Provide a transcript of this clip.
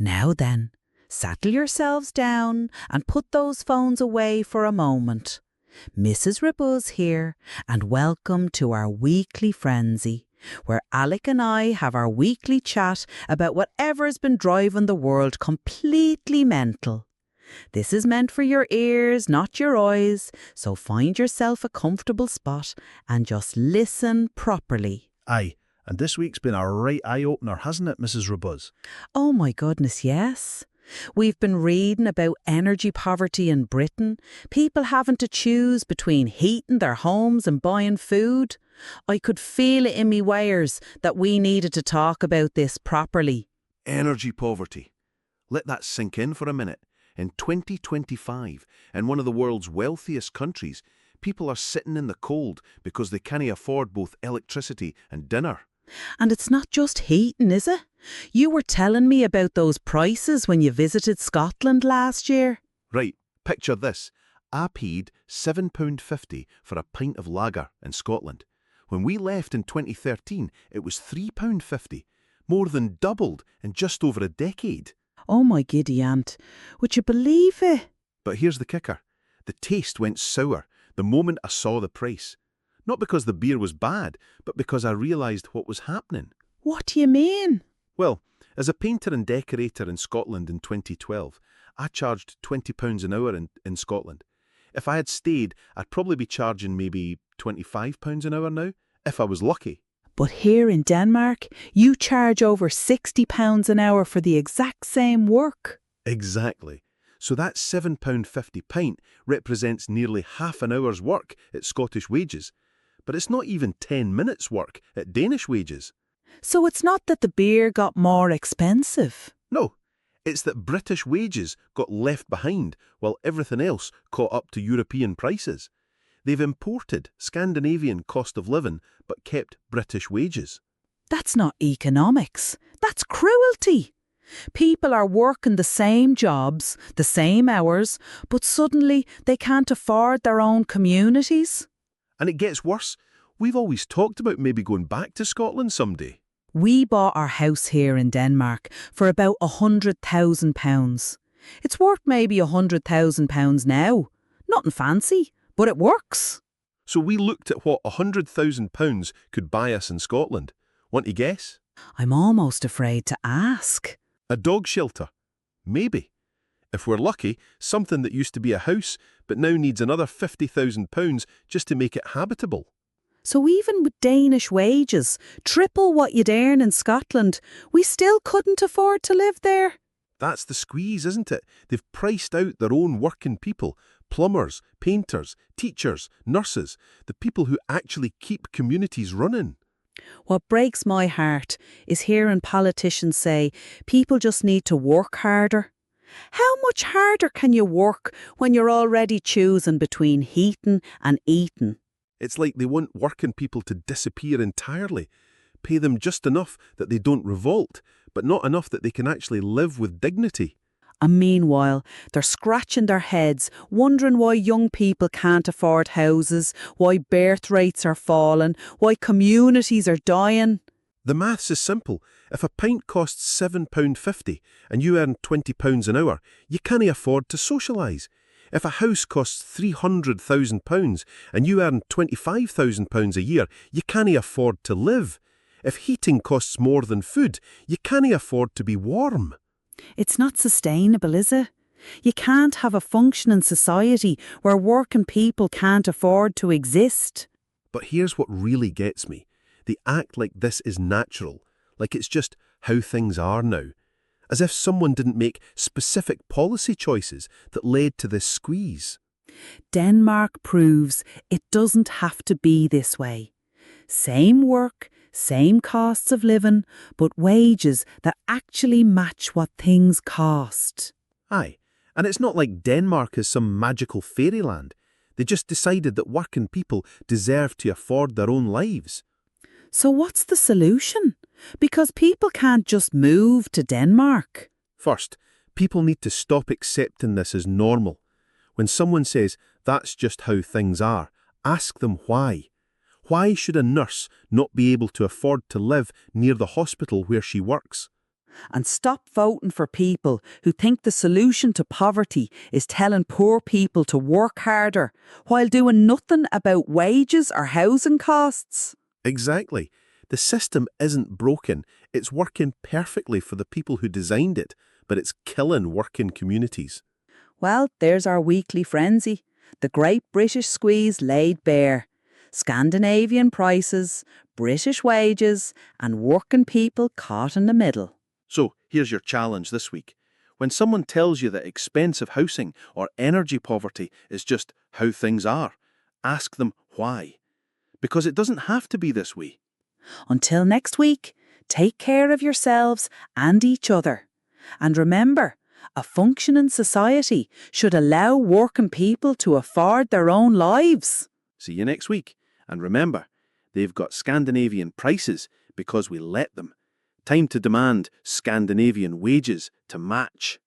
Now then, settle yourselves down and put those phones away for a moment. Mrs. Rebuzz here, and welcome to our weekly frenzy, where Alec and I have our weekly chat about whatever's been driving the world completely mental. This is meant for your ears, not your eyes, so find yourself a comfortable spot and just listen properly. Aye, and this week's been a right eye-opener, hasn't it, Mrs. Rebuzz? Oh my goodness, yes. We've been reading about energy poverty in Britain, people having to choose between heating their homes and buying food. I could feel it in me wires that we needed to talk about this properly. Energy poverty. Let that sink in for a minute. In 2025, in one of the world's wealthiest countries, people are sitting in the cold because they can't afford both electricity and dinner. And it's not just heating, is it? You were telling me about those prices when you visited Scotland last year. Right, picture this. I paid £7.50 for a pint of lager in Scotland. When we left in 2013, it was £3.50, more than doubled in just over a decade. Oh my giddy aunt, would you believe it? But here's the kicker. The taste went sour the moment I saw the price. Not because the beer was bad, but because I realised what was happening. What do you mean? Well, as a painter and decorator in Scotland in 2012, I charged £20 an hour in Scotland. If I had stayed, I'd probably be charging maybe £25 an hour now, if I was lucky. But here in Denmark, you charge over £60 an hour for the exact same work. Exactly. So that £7.50 pint represents nearly half an hour's work at Scottish wages. But it's not even 10 minutes' work at Danish wages. So it's not that the beer got more expensive. No, it's that British wages got left behind while everything else caught up to European prices. They've imported Scandinavian cost of living but kept British wages. That's not economics. That's cruelty. People are working the same jobs, the same hours, but suddenly they can't afford their own communities. And it gets worse. We've always talked about maybe going back to Scotland someday. We bought our house here in Denmark for about £100,000. It's worth maybe £100,000 now. Nothing fancy, but it works. So we looked at what £100,000 could buy us in Scotland. Want to guess? I'm almost afraid to ask. A dog shelter. Maybe. If we're lucky, something that used to be a house but now needs another £50,000 just to make it habitable. So even with Danish wages, triple what you'd earn in Scotland, we still couldn't afford to live there. That's the squeeze, isn't it? They've priced out their own working people. Plumbers, painters, teachers, nurses, the people who actually keep communities running. What breaks my heart is hearing politicians say people just need to work harder. How much harder can you work when you're already choosing between heating and eating? It's like they want working people to disappear entirely. Pay them just enough that they don't revolt, but not enough that they can actually live with dignity. And meanwhile, they're scratching their heads, wondering why young people can't afford houses, why birth rates are falling, why communities are dying. The maths is simple. If a pint costs £7.50 and you earn £20 an hour, you can't afford to socialise. If a house costs £300,000 and you earn £25,000 a year, you can't afford to live. If heating costs more than food, you can't afford to be warm. It's not sustainable, is it? You can't have a functioning society where working people can't afford to exist. But here's what really gets me. They act like this is natural, like it's just how things are now. As if someone didn't make specific policy choices that led to this squeeze. Denmark proves it doesn't have to be this way. Same work, same costs of living, but wages that actually match what things cost. Aye, and it's not like Denmark is some magical fairyland. They just decided that working people deserve to afford their own lives. So what's the solution? Because people can't just move to Denmark. First, people need to stop accepting this as normal. When someone says, that's just how things are, ask them why. Why should a nurse not be able to afford to live near the hospital where she works? And stop voting for people who think the solution to poverty is telling poor people to work harder while doing nothing about wages or housing costs. Exactly. The system isn't broken. It's working perfectly for the people who designed it, but it's killing working communities. Well, there's our weekly frenzy. The great British squeeze laid bare. Scandinavian prices, British wages, and working people caught in the middle. So, here's your challenge this week. When someone tells you that expensive housing or energy poverty is just how things are, ask them why. Because it doesn't have to be this way. Until next week, take care of yourselves and each other. And remember, a functioning society should allow working people to afford their own lives. See you next week. And remember, they've got Scandinavian prices because we let them. Time to demand Scandinavian wages to match.